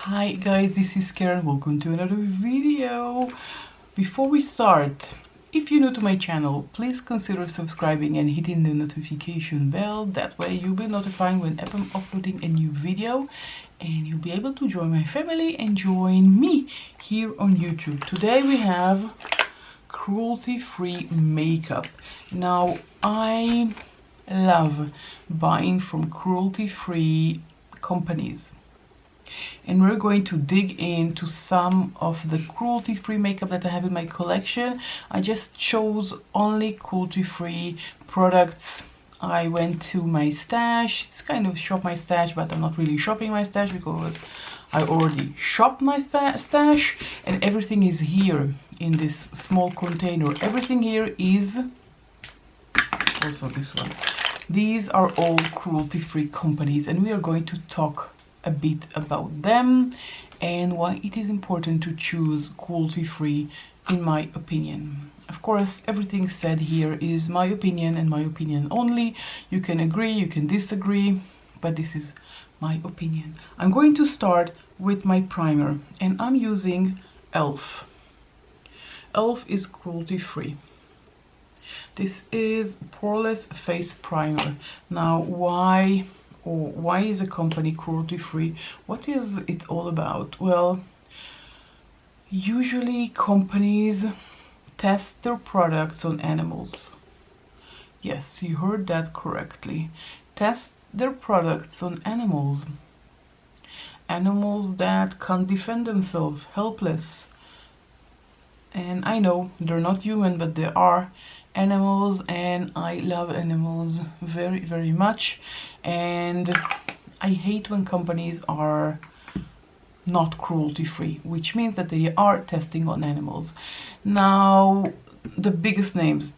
Hi guys, this is Karen. Welcome to another video. Before we start, if you're new to my channel, please consider subscribing and hitting the notification bell. That way you'll be notified whenever I'm uploading a new video and you'll be able to join my family and join me here on YouTube. Today we have cruelty-free makeup. Now I love buying from cruelty-free companies, and we're going to dig into some of the cruelty-free makeup that I have in my collection. I just chose only cruelty-free products. I went to my stash. It's kind of shop my stash, but I'm not really shopping my stash because I already shopped my stash, and everything is here in this small container. Everything here is also this one. These are all cruelty-free companies, and we are going to talk a bit about them and why it is important to choose cruelty-free, in my opinion. Of course, everything said here is my opinion and my opinion only. You can agree, you can disagree, but this is my opinion. I'm going to start with my primer, and I'm using ELF. ELF is cruelty-free. This is poreless face primer. Now why is a company cruelty-free? What is it all about? Well, usually companies test their products on animals. Yes, you heard that correctly. Test their products on animals. Animals that can't defend themselves, helpless. And I know they're not human, but they are animals, and I love animals very, very much. And I hate when companies are not cruelty-free, which means that they are testing on animals. Now, the biggest names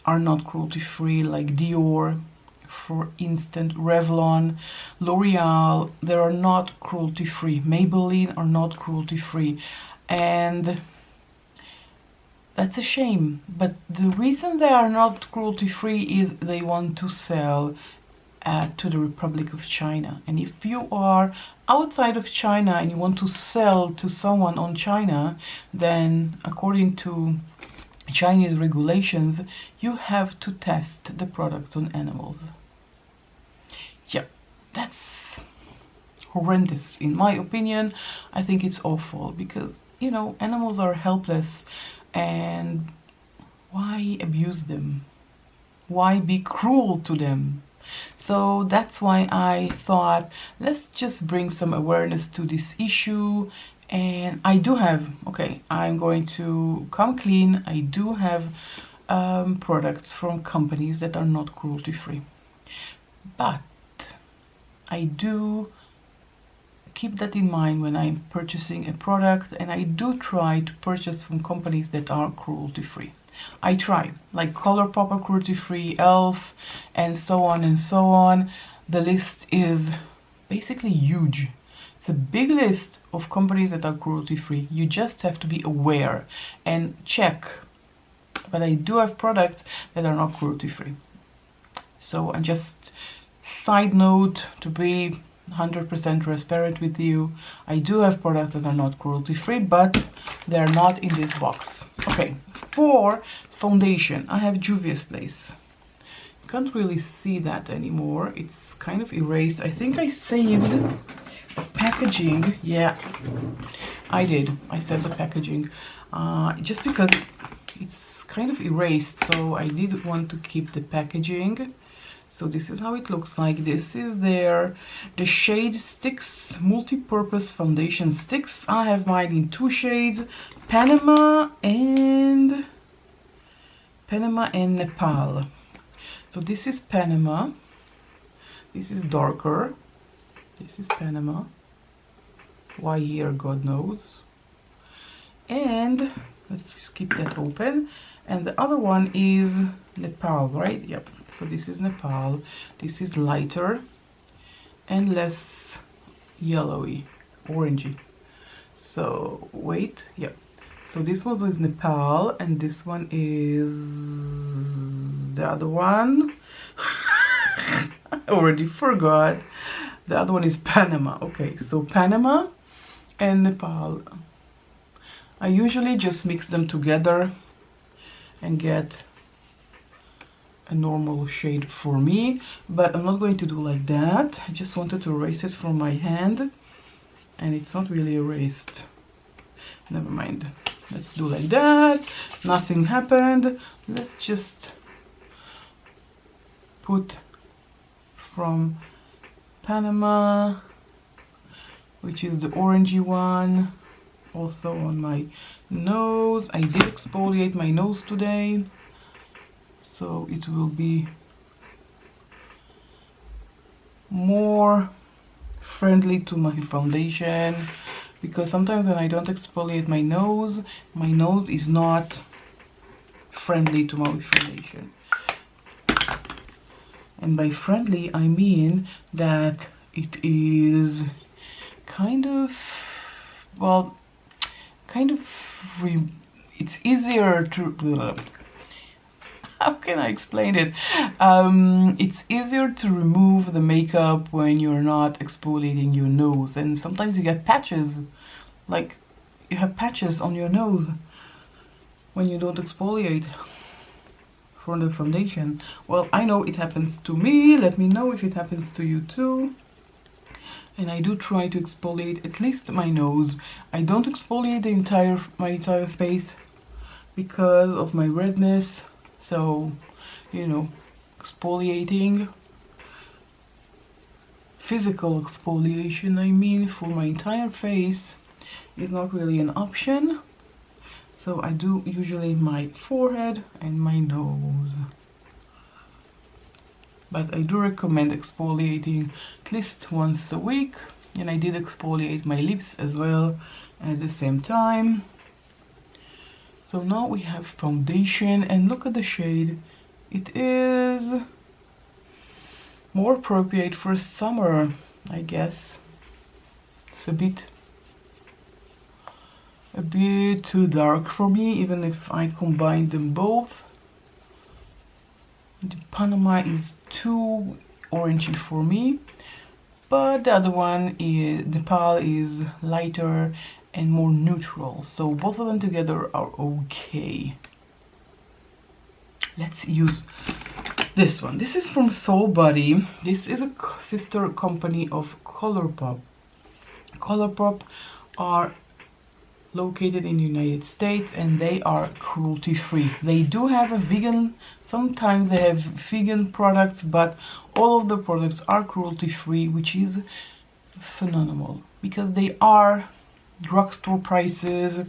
are not cruelty-free, like Dior, for instance, Revlon, L'Oreal. They are not cruelty-free. Maybelline are not cruelty-free, and that's a shame. But the reason they are not cruelty-free is they want to sell to the Republic of China. And if you are outside of China and you want to sell to someone on China, then according to Chinese regulations, you have to test the product on animals. Yeah, that's horrendous in my opinion. I think it's awful because, you know, animals are helpless, and why abuse them? Why be cruel to them? So that's why I thought, let's just bring some awareness to this issue. And I do have, okay, I'm going to come clean. I do have products from companies that are not cruelty-free, but I do keep that in mind when I'm purchasing a product, and I do try to purchase from companies that are cruelty-free. I try, like ColourPop are cruelty-free, ELF, and so on and so on. The list is basically huge. It's a big list of companies that are cruelty-free. You just have to be aware and check. But I do have products that are not cruelty-free. So, and just side note, to be 100% transparent with you, I do have products that are not cruelty-free, but they're not in this box. Okay, for foundation, I have Juvia's Place. You can't really see that anymore. It's kind of erased. I think I saved packaging. Yeah, I did. I saved the packaging just because it's kind of erased, so I did want to keep the packaging. So this is how it looks like. This is the shade sticks, multi-purpose foundation sticks. I have mine in two shades, Panama and Nepal. So this is Panama. This is darker. This is Panama. Why here, God knows. And let's just keep that open. And the other one is Nepal, right? Yep. So this is Nepal. This is lighter and less yellowy, orangey. So wait, yep. So this one was Nepal, and this one is the other one. I already forgot. The other one is Panama. Okay, so Panama and Nepal. I usually just mix them together and get a normal shade for me, but I'm not going to do like that. I just wanted to erase it from my hand, and it's not really erased. Never mind. Let's do like that. Nothing happened. Let's just put from Panama, which is the orangey one, also on my nose. I did exfoliate my nose today, so it will be more friendly to my foundation, because sometimes when I don't exfoliate my nose is not friendly to my foundation. And by friendly, I mean that it is kind of, well, it's easier to, how can I explain it? It's easier to remove the makeup when you're not exfoliating your nose, and sometimes you get patches, like you have patches on your nose when you don't exfoliate for the foundation. Well, I know it happens to me. Let me know if it happens to you too. And I do try to exfoliate at least my nose. I don't exfoliate my entire face because of my redness. So, you know, exfoliating, physical exfoliation, I mean, for my entire face is not really an option. So I do usually my forehead and my nose. But I do recommend exfoliating at least once a week. And I did exfoliate my lips as well at the same time. So now we have foundation, and look at the shade. It is more appropriate for summer, I guess. It's a bit too dark for me, even if I combine them both. The Panama is too orangey for me, but the other one is Nepal, is lighter and more neutral, so both of them together are okay. Let's use this one. This is from Soul Body. This is a sister company of Colourpop. Colourpop are located in the United States, and they are cruelty free. They do have a vegan, sometimes they have vegan products, but all of the products are cruelty free, which is phenomenal because they are drugstore prices.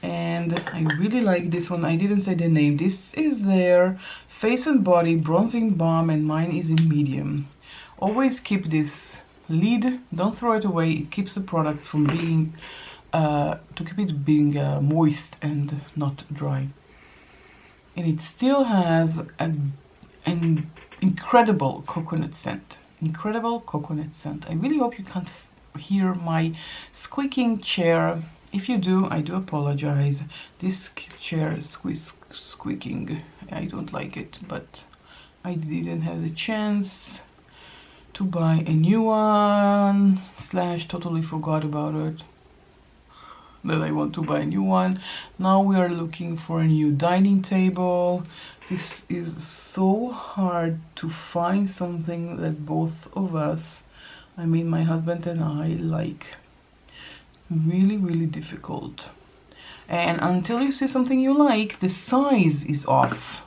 And I really like this one. I didn't say the name. This is their Face and Body Bronzing Balm, and mine is in medium. Always keep this lid, don't throw it away. It keeps the product from being to keep it being moist and not dry. And it still has an incredible coconut scent. Incredible coconut scent. I really hope you can't hear my squeaking chair. If you do, I do apologize. This chair is squeaking. I don't like it, but I didn't have the chance to buy a new one, / totally forgot about it, that I want to buy a new one. Now we are looking for a new dining table. This is so hard to find something that both of us, I mean my husband and I, like. Really difficult. And until you see something you like, the size is off.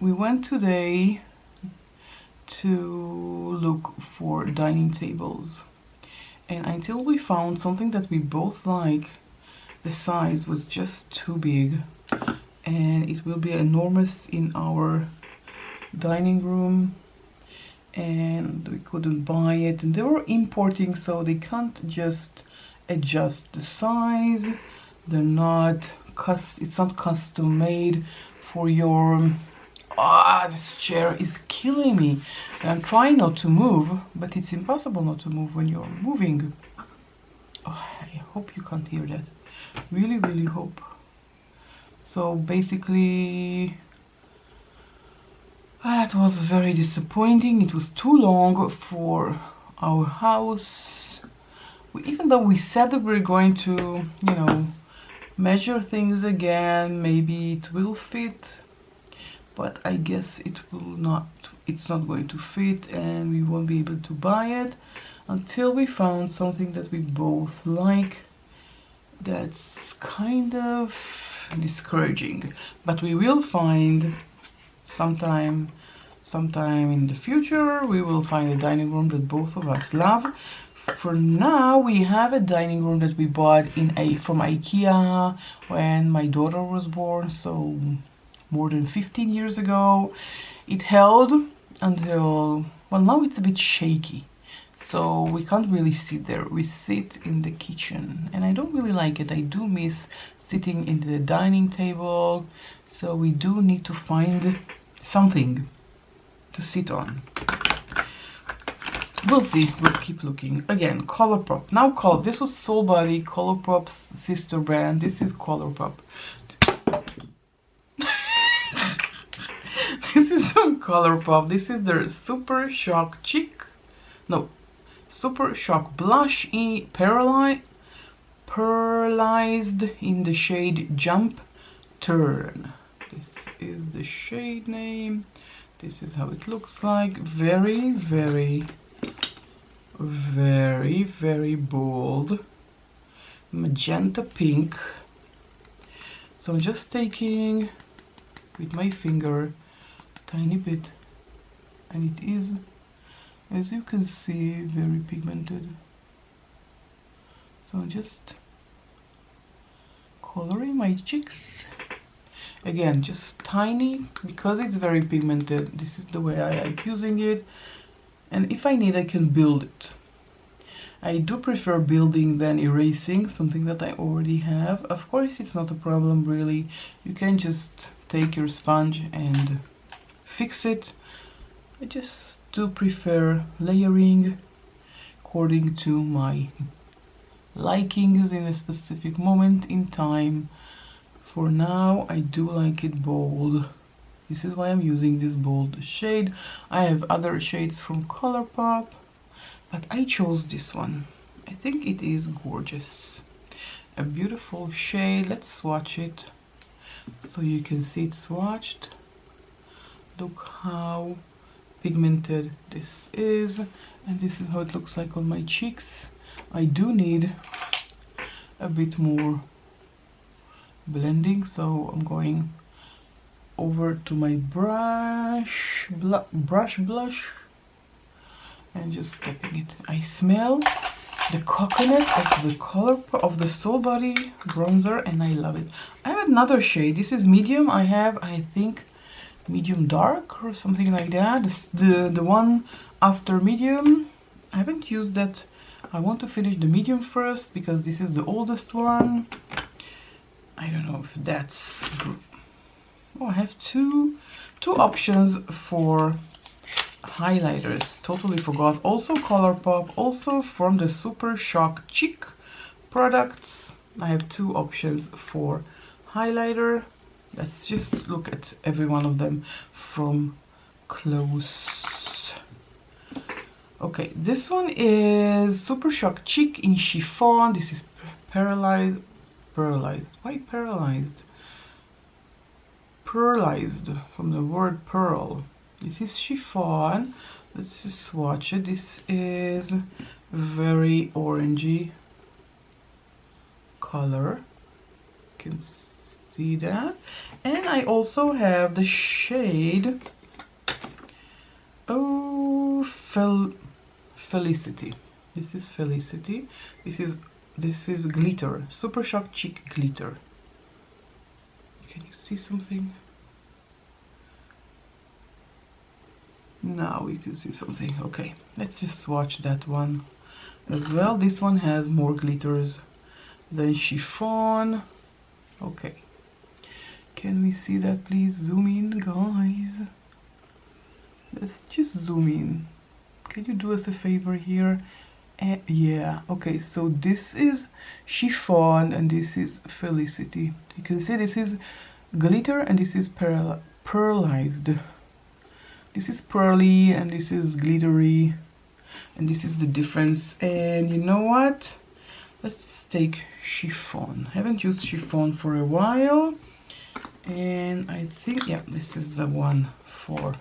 We went today to look for dining tables, and until we found something that we both like, the size was just too big, and it will be enormous in our dining room, and we couldn't buy it. And they were importing, so they can't just adjust the size. They're not it's not custom made for your this chair is killing me. I'm trying not to move, but it's impossible not to move when you're moving. I hope you can't hear that. Really hope. So basically that was very disappointing. It was too long for our house. even though we said that we're going to, you know, measure things again, maybe it will fit, but I guess it's not going to fit, and we won't be able to buy it until we found something that we both like. That's kind of discouraging, but we will find sometime in the future, we will find a dining room that both of us love. For now, we have a dining room that we bought from IKEA when my daughter was born, so more than 15 years ago. It held until, well, now it's a bit shaky, so we can't really sit there. We sit in the kitchen, and I don't really like it. I do miss sitting in the dining table, so we do need to find something to sit on. We'll see. We'll keep looking. Again, Colourpop. Now this was Soul Body, Colourpop's sister brand. This is Colourpop. This is from Colourpop. This is their Super Shock Super Shock Blush in Pearlized in the shade Jump Turn. This is the shade name. This is how it looks like. Very, very, very, very bold magenta pink. So I'm just taking with my finger a tiny bit, and it is, as you can see, very pigmented. So I'm just coloring my cheeks. Again, just tiny, because it's very pigmented. This is the way I like using it, and if I need, I can build it. I do prefer building than erasing something that I already have. Of course, it's not a problem really. You can just take your sponge and fix it. I just do prefer layering according to my likings in a specific moment in time. For now, I do like it bold. This is why I'm using this bold shade. I have other shades from Colourpop, but I chose this one. I think it is gorgeous. A beautiful shade. Let's swatch it so you can see it swatched. Look how pigmented this is, and this is how it looks like on my cheeks. I do need a bit more blending, so I'm going over to my brush blush and just tapping it. I smell the coconut of the color of the Soul Body bronzer, and I love it. I have another shade. This is medium. I have, I think, medium dark or something like that. The one after medium, I haven't used that. I want to finish the medium first because this is the oldest one. I don't know if that's good. Oh, I have two options for highlighters. Totally forgot. Also Colourpop, also from the Super Shock Cheek products. I have two options for highlighter. Let's just look at every one of them from close. Okay, this one is Super Shock Cheek in chiffon. This is pearlized. Why pearlized? Pearlized, from the word pearl. This is chiffon. Let's just swatch it. This is very orangey color. You can see that. And I also have the shade Felicity. This is Felicity. This is glitter. Super Shock Cheek glitter. Can you see something? Now we can see something. Okay, let's just swatch that one as well. This one has more glitters than chiffon. Okay, can we see that? Please zoom in, guys. Let's just zoom in. Can you do us a favor here? Yeah, okay, so this is chiffon and this is Felicity. You can see this is glitter and this is pearlized. This is pearly and this is glittery, and this is the difference. And you know what? Let's take chiffon. Haven't used chiffon for a while, and I think, yeah, this is the one for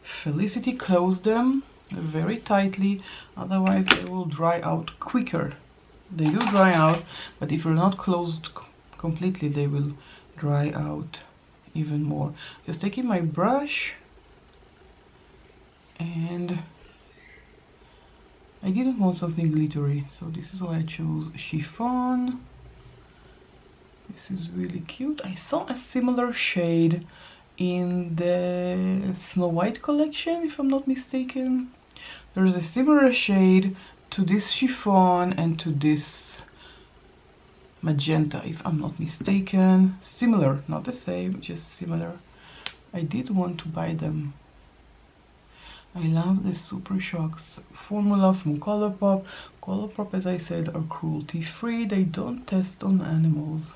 Felicity. Close them very tightly, otherwise they will dry out quicker. They do dry out, but if you're not closed completely, they will dry out even more. Just taking my brush, and I didn't want something glittery, so this is why I chose chiffon. This is really cute. I saw a similar shade in the Snow White collection, if I'm not mistaken. There's a similar shade to this chiffon and to this magenta, if I'm not mistaken. Similar, not the same, just similar. I did want to buy them. I love the Super Shocks formula from Colourpop. Colourpop, as I said, are cruelty free. They don't test on animals.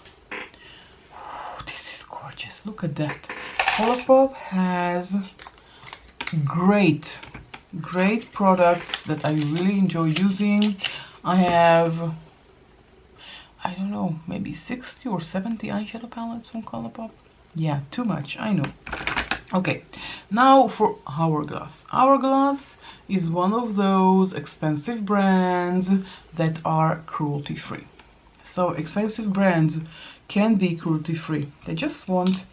This is gorgeous. Look at that. Colourpop has great products that I really enjoy using. I have, I don't know, maybe 60 or 70 eyeshadow palettes from Colourpop. Yeah, too much, I know. Okay, now for Hourglass. Hourglass is one of those expensive brands that are cruelty free. So expensive brands can be cruelty free. They just want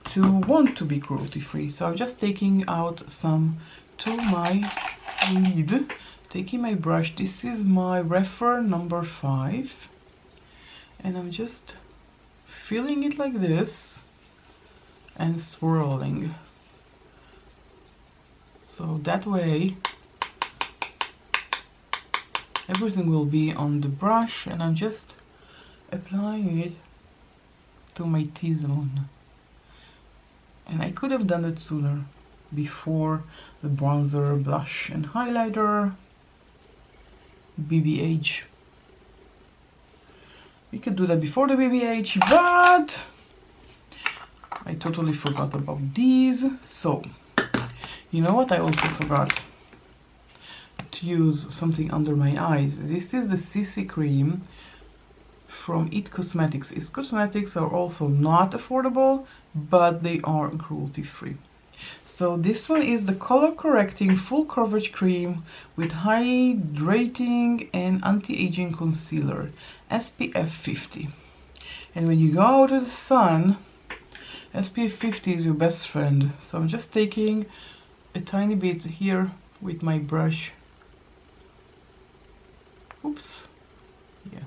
to be cruelty free. So I'm just taking out some to my lid, taking my brush. This is my Refer number 5, and I'm just filling it like this and swirling. So that way everything will be on the brush, and I'm just applying it to my T-zone. And I could have done it sooner, before the bronzer, blush and highlighter, BBH. We could do that before the BBH, but I totally forgot about these. So you know what, I also forgot to use something under my eyes. This is the CC cream from It Cosmetics. It Cosmetics are also not affordable, but they are cruelty free. So this one is the color correcting full coverage cream with hydrating and anti-aging concealer, SPF 50. And when you go out to the sun, SPF 50 is your best friend. So I'm just taking a tiny bit here with my brush. Oops. Yeah.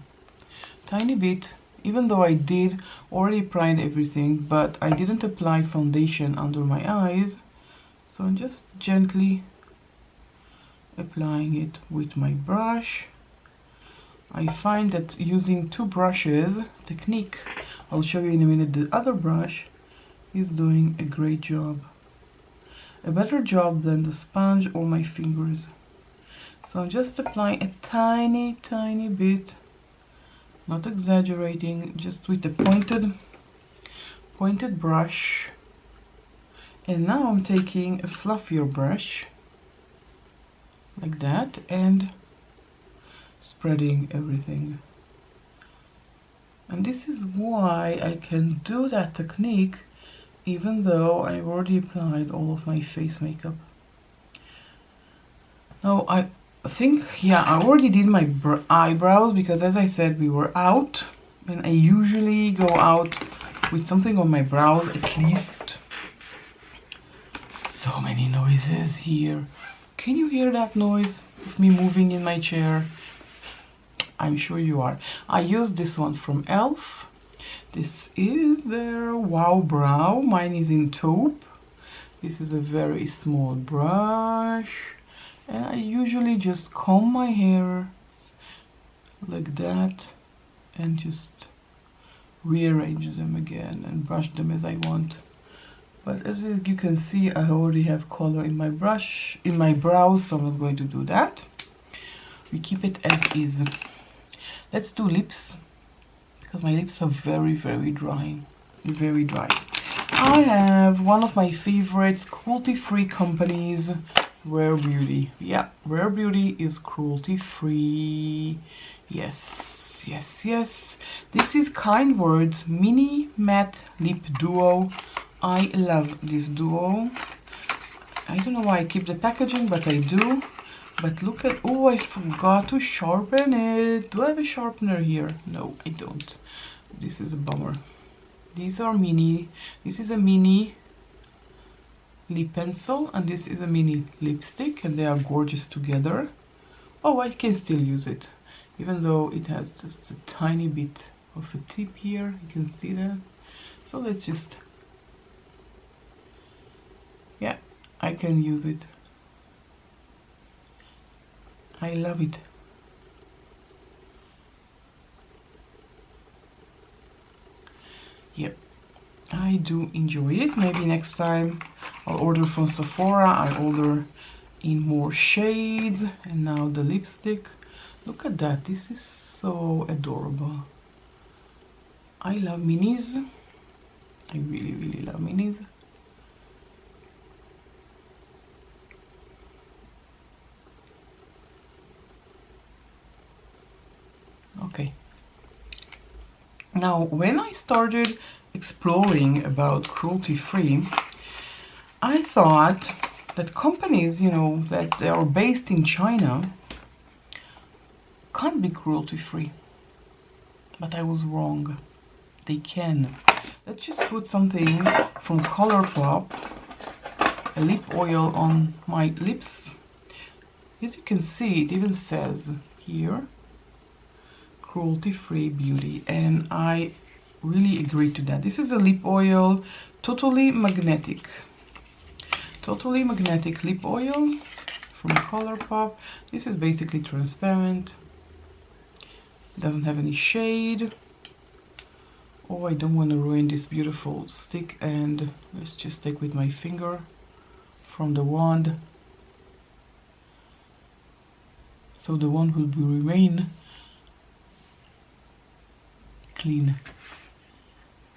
Tiny bit, even though I did already prime everything, but I didn't apply foundation under my eyes. So I'm just gently applying it with my brush. I find that using two brushes technique, I'll show you in a minute, the other brush is doing a great job. A better job than the sponge or my fingers. So I'm just applying a tiny bit, not exaggerating, just with a pointed brush. And now I'm taking a fluffier brush, like that, and spreading everything. And this is why I can do that technique even though I've already applied all of my face makeup. Now I think, yeah, I already did my eyebrows, because as I said, we were out, and I usually go out with something on my brows at least. So many noises here. Can you hear that noise of me moving in my chair? I'm sure you are. I used this one from e.l.f. This is their Wow Brow. Mine is in taupe. This is a very small brush, and I usually just comb my hair like that and just rearrange them again and brush them as I want. But as you can see, I already have color in my brush, in my brows, so I'm not going to do that. We keep it as is. Let's do lips, because my lips are very dry. Very dry. I have one of my favorites, cruelty-free companies, Rare Beauty. Yeah, Rare Beauty is cruelty-free. Yes. Yes, yes, yes. This is Kind Words Mini Matte Lip Duo. I love this duo. I don't know why I keep the packaging, but I do. But look at, oh, I forgot to sharpen it. Do I have a sharpener here? No, I don't. This is a bummer. These are mini. This is a mini lip pencil, and this is a mini lipstick, and they are gorgeous together. Oh, I can still use it, even though it has just a tiny bit of a tip here. You can see that. So let's just, yeah, I can use it. I love it. Yep, I do enjoy it. Maybe next time I'll order from Sephora. I'll order in more shades. And now the lipstick. Look at that. This is so adorable. I love minis. I really, really love minis. Okay. Now, when I started exploring about cruelty-free, I thought that companies, you know, that they are based in China can't be cruelty-free. But I was wrong. They can. Let's just put something from ColourPop, a lip oil on my lips. As you can see, it even says here, cruelty-free beauty, and I really agree to that. This is a lip oil, totally magnetic lip oil from ColourPop. This is basically transparent. It doesn't have any shade. Oh, I don't want to ruin this beautiful stick, and let's just take with my finger from the wand, so the wand will remain clean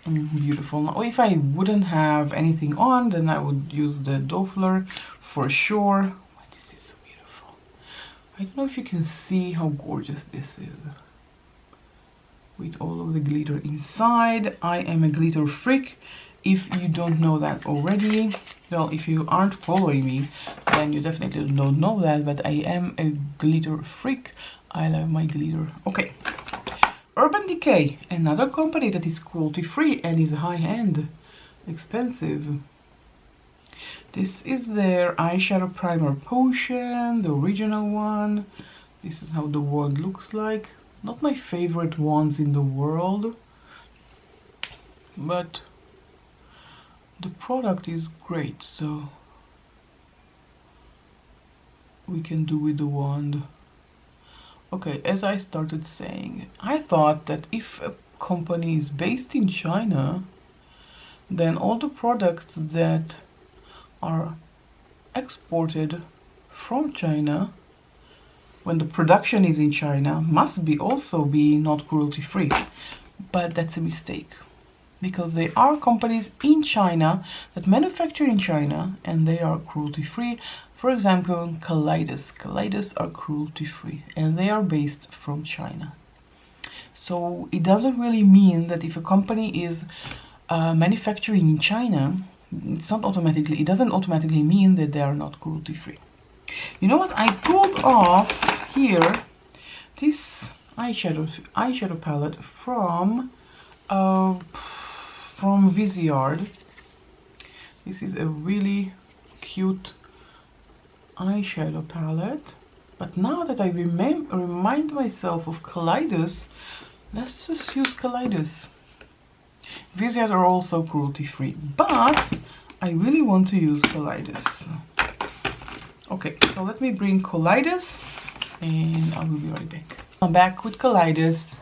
and beautiful. Now, if I wouldn't have anything on, then I would use the Doppler for sure. Oh, this is so beautiful. I don't know if you can see how gorgeous this is with all of the glitter inside. I am a glitter freak, if you don't know that already. Well, if you aren't following me, then you definitely don't know that, but I am a glitter freak. I love my glitter. Okay. Urban Decay, another company that is cruelty-free and is high-end, expensive. This is their eyeshadow primer potion, the original one. This is how the wand looks like. Not my favorite wands in the world, but the product is great, so we can do with the wand. Okay, as I started saying, I thought that if a company is based in China, then all the products that are exported from China, when the production is in China, must be also be not cruelty-free. But that's a mistake, because there are companies in China that manufacture in China and they are cruelty-free. For example, Kaleidos. Kaleidos are cruelty-free and they are based from China. So it doesn't really mean that if a company is manufacturing in China, it doesn't automatically mean that they are not cruelty-free. You know what? I pulled off here this eyeshadow palette from Viseart. This is a really cute eyeshadow palette, but now that I remind myself of Kaleidos, let's just use Kaleidos. Viseart are also cruelty-free, but I really want to use Kaleidos. Okay, so let me bring Kaleidos and I will be right back. I'm back with Kaleidos.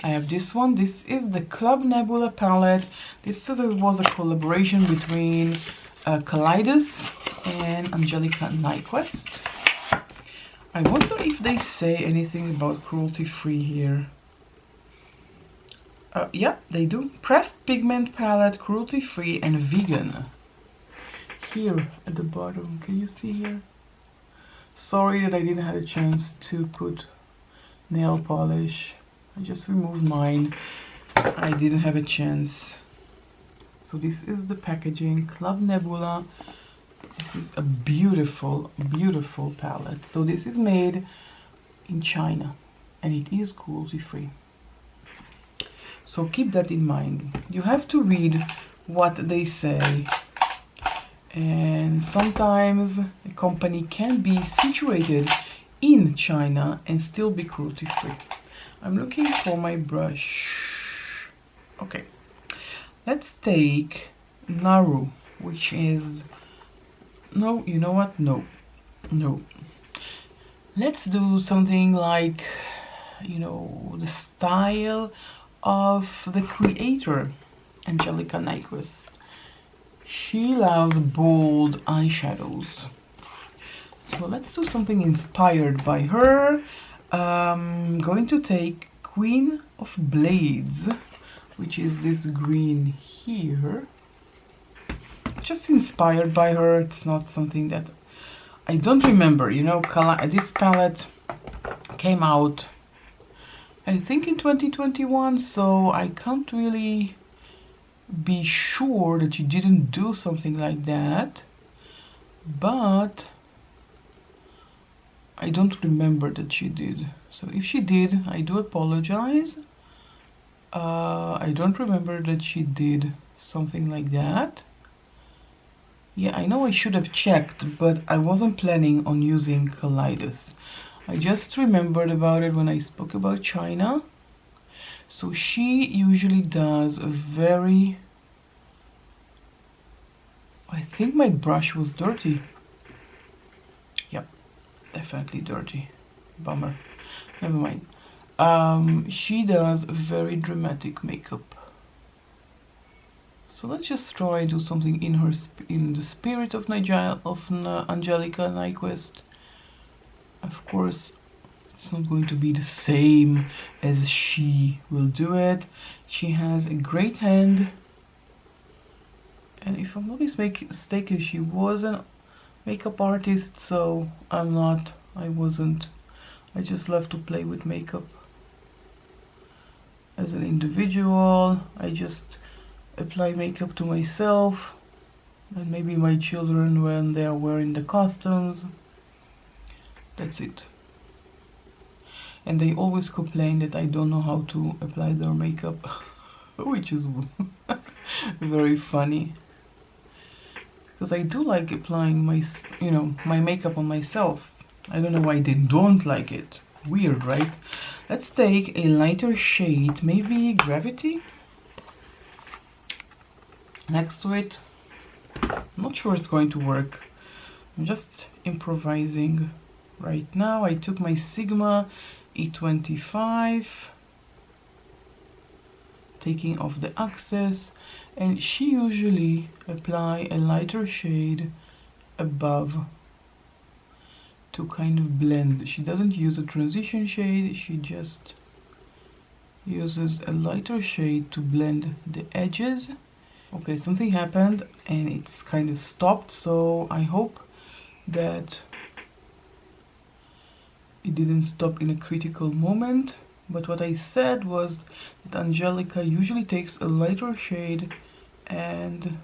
I have this one. This is the Club Nebula palette. This was a collaboration between Kaleidos and Angelica Nyquist. I wonder if they say anything about cruelty-free here. Yeah, they do. Pressed pigment palette, cruelty-free and vegan. Here at the bottom, can you see here? Sorry that I didn't have a chance to put nail polish. I just removed mine. I didn't have a chance. So this is the packaging. Club Nebula. This is a beautiful, beautiful palette. So this is made in China and it is cruelty free. So keep that in mind. You have to read what they say. And sometimes a company can be situated in China and still be cruelty free. I'm looking for my brush. Okay. Let's take Naru, which is... No, you know what? No. Let's do something like, you know, the style of the creator, Angelica Nyquist. She loves bold eyeshadows. So let's do something inspired by her. I'm going to take Queen of Blades, which is this green here. Just inspired by her. It's not something that I don't remember, you know. This palette came out I think in 2021, so I can't really be sure that she didn't do something like that, but I don't remember that she did. So if she did, I do apologize. I don't remember that she did something like that. Yeah, I know I should have checked, but I wasn't planning on using Kaleidos. I just remembered about it when I spoke about China. So she usually does a very... I think my brush was dirty. Yep, definitely dirty. Bummer. Never mind. She does very dramatic makeup. So let's just try and do something in the spirit of Angelica Nyquist. Of course, it's not going to be the same as she will do it. She has a great hand. And if I'm not mistaken, she was a makeup artist, so I wasn't. I just love to play with makeup. As an individual, I just apply makeup to myself and maybe my children when they are wearing the costumes. That's it. And they always complain that I don't know how to apply their makeup, which is very funny. Because I do like applying my makeup on myself. I don't know why they don't like it. Weird, right? Let's take a lighter shade, maybe Gravity. Next to it. I'm not sure it's going to work. I'm just improvising right now. I took my Sigma E25, taking off the excess, and she usually apply a lighter shade above to kind of blend. She doesn't use a transition shade, she just uses a lighter shade to blend the edges. Okay, something happened and it's kind of stopped, so I hope that it didn't stop in a critical moment. But what I said was that Angelica usually takes a lighter shade and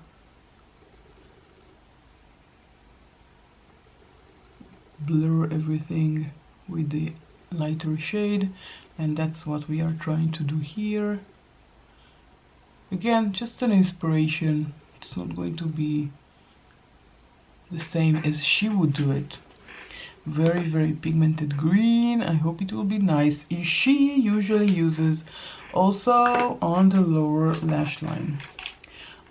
blur everything with the lighter shade, and that's what we are trying to do here. Again, just an inspiration. It's not going to be the same as she would do it. Very, very pigmented green. I hope it will be nice. She usually uses also on the lower lash line.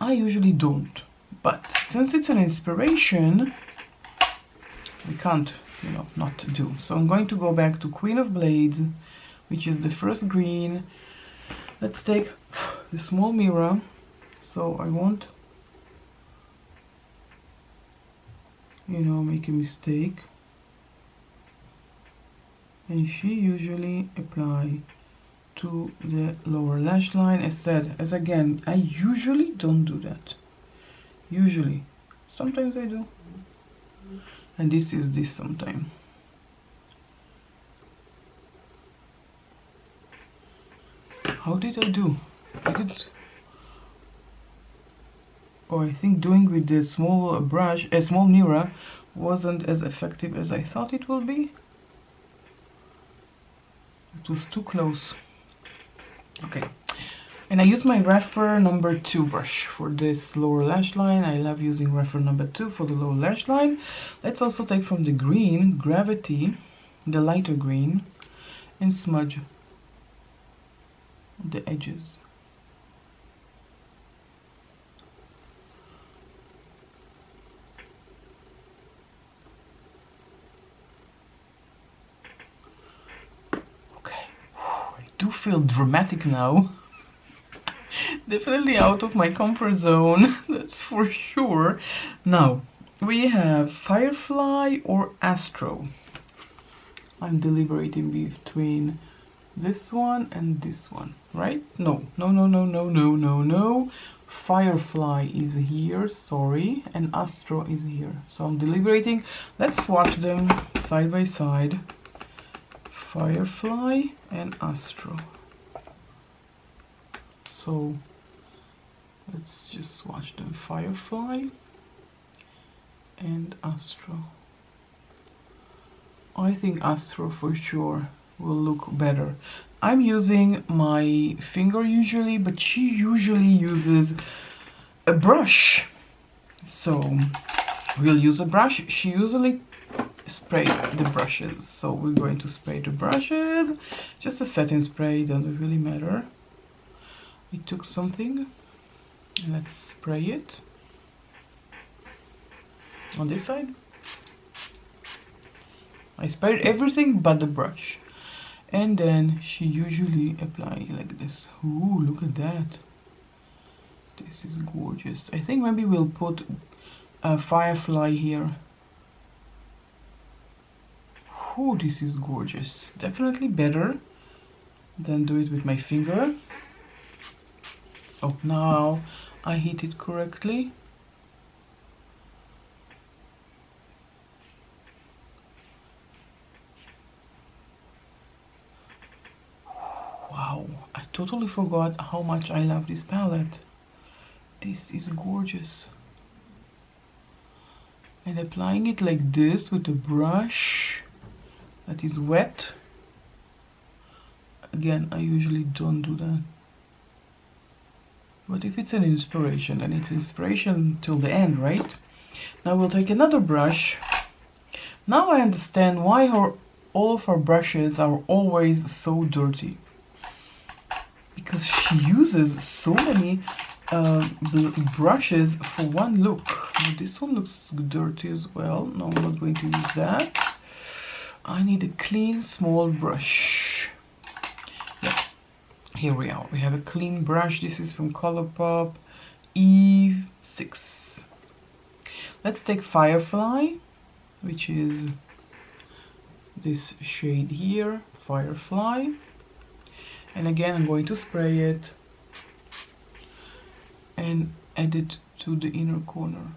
I usually don't, but since it's an inspiration, we can't, not do. So I'm going to go back to Queen of Blades, which is the first green. Let's take the small mirror, so I won't, make a mistake. And she usually apply to the lower lash line. Again, I usually don't do that. Usually, sometimes I do, and this is this sometime. How did I do? I did. Oh, I think doing with the small brush, a small mirror, wasn't as effective as I thought it will be. It was too close. Okay. And I use my Refer number 2 brush for this lower lash line. I love using Refer number 2 for the lower lash line. Let's also take from the green, Gravity, the lighter green, and smudge the edges. Okay, I do feel dramatic now. Definitely out of my comfort zone, that's for sure. Now, we have Firefly or Astro. I'm deliberating between this one and this one, right? No. Firefly is here, sorry, and Astro is here. So I'm deliberating. Let's swatch them side by side. Firefly and Astro. So let's just swatch them. Firefly and Astro. I think Astro for sure will look better. I'm using my finger usually, but she usually uses a brush. So we'll use a brush. She usually spray the brushes. So we're going to spray the brushes. Just a setting spray, doesn't really matter. I took something. Let's spray it on this side. I sprayed everything but the brush. And then she usually apply like this. Ooh, look at that. This is gorgeous. I think maybe we'll put a Firefly here. Ooh, this is gorgeous. Definitely better than do it with my finger. Oh, now I hit it correctly. Wow, I totally forgot how much I love this palette. This is gorgeous. And applying it like this with a brush that is wet. Again, I usually don't do that. But if it's an inspiration, then it's inspiration till the end, right? Now we'll take another brush. Now I understand why all of her brushes are always so dirty. Because she uses so many brushes for one look. Now, this one looks dirty as well. No, I'm not going to use that. I need a clean small brush. Yeah, here we are. We have a clean brush. This is from Colourpop E6. Let's take Firefly, which is this shade here, Firefly. And again, I'm going to spray it and add it to the inner corner.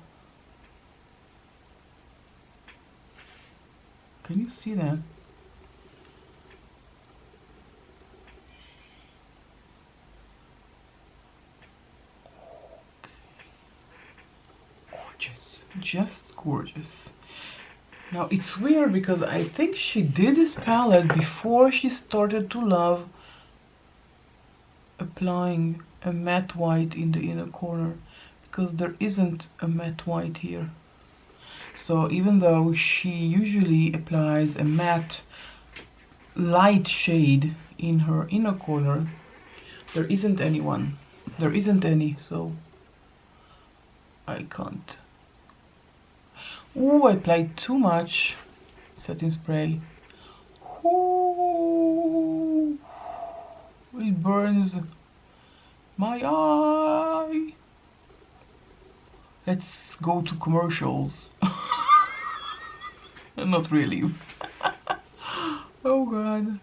Can you see that? Gorgeous, just gorgeous. Now it's weird because I think she did this palette before she started to love applying a matte white in the inner corner, because there isn't a matte white here. So even though she usually applies a matte light shade in her inner corner, there isn't anyone. There isn't any, so I can't. Ooh, I applied too much setting spray. Ooh, it burns my eye. Let's go to commercials. Not really. Oh god.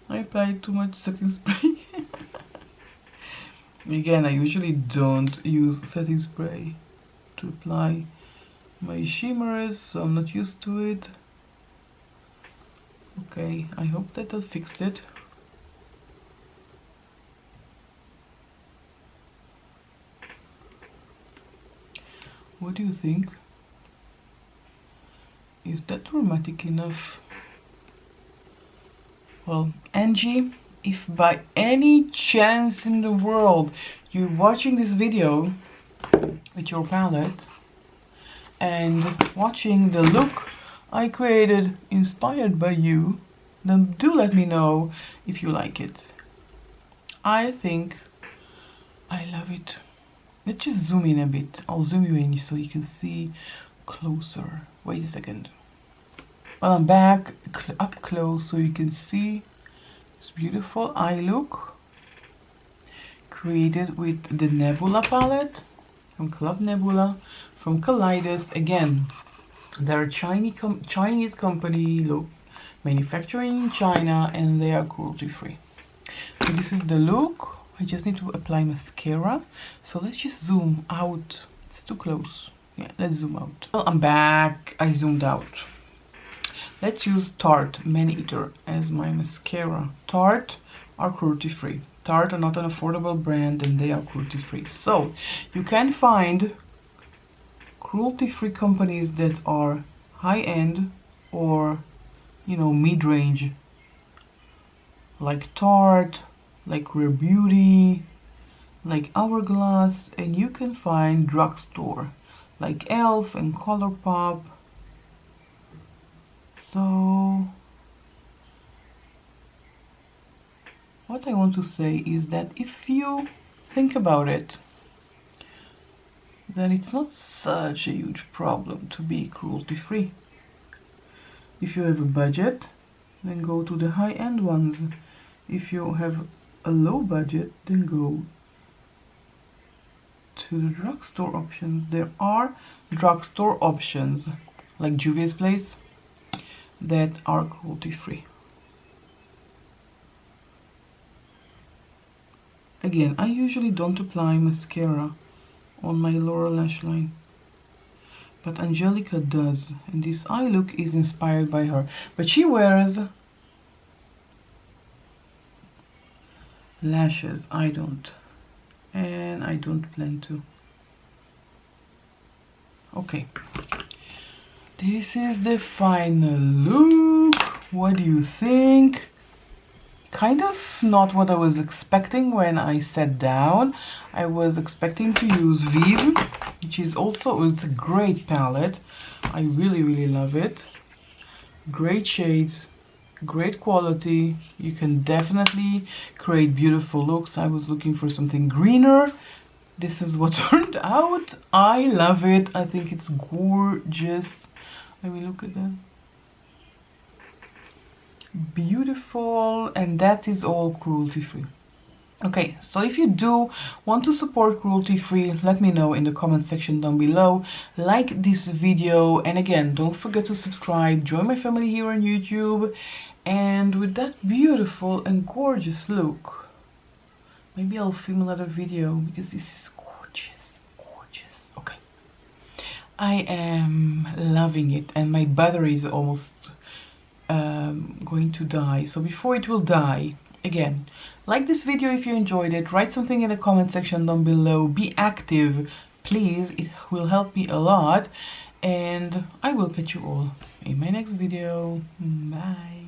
I applied too much setting spray. Again, I usually don't use setting spray to apply my shimmers, so I'm not used to it. Okay, I hope that I fixed it. What do you think? Is that dramatic enough? Well, Angie, if by any chance in the world you're watching this video with your palette and watching the look I created inspired by you, then do let me know if you like it. I think I love it. Let's just zoom in a bit. I'll zoom you in so you can see closer. Wait a second. Well, I'm back up close so you can see this beautiful eye look created with the Nebula palette from Club Nebula from Kaleidos. Again, they're a Chinese company, look, manufacturing in China, and they are cruelty free. So this is the look. I just need to apply mascara. So let's just zoom out. It's too close. Yeah, let's zoom out. Well, I'm back. I zoomed out. Let's use Tarte Man Eater as my mascara. Tarte are cruelty free. Tarte are not an affordable brand and they are cruelty free. So you can find cruelty free companies that are high end or, you know, mid range, like Tarte, like Rare Beauty, like Hourglass, and you can find drugstore like Elf and Colourpop. So what I want to say is that if you think about it, then it's not such a huge problem to be cruelty free. If you have a budget, then go to the high-end ones. If you have a low budget, then go to the drugstore options. There are drugstore options like Juvia's Place that are cruelty free. Again, I usually don't apply mascara on my lower lash line, but Angelica does, and this eye look is inspired by her. But she wears lashes. I don't, and I don't plan to. Okay, this is the final look. What do you think? Kind of not what I was expecting when I sat down. I was expecting to use Vive, which is also, it's a great palette. I really love it. Great shades, great quality. You can definitely create beautiful looks. I was looking for something greener. This is what turned out. I love it. I think it's gorgeous. Let me look at that. Beautiful, and that is all cruelty free. Okay, so if you do want to support cruelty free, let me know in the comment section down below. Like this video, and again, don't forget to subscribe, join my family here on YouTube. And with that beautiful and gorgeous look, maybe I'll film another video because this is gorgeous. Okay, I am loving it, and my battery is almost going to die. So before it will die, again, like this video if you enjoyed it, write something in the comment section down below, be active please, it will help me a lot, and I will catch you all in my next video. Bye.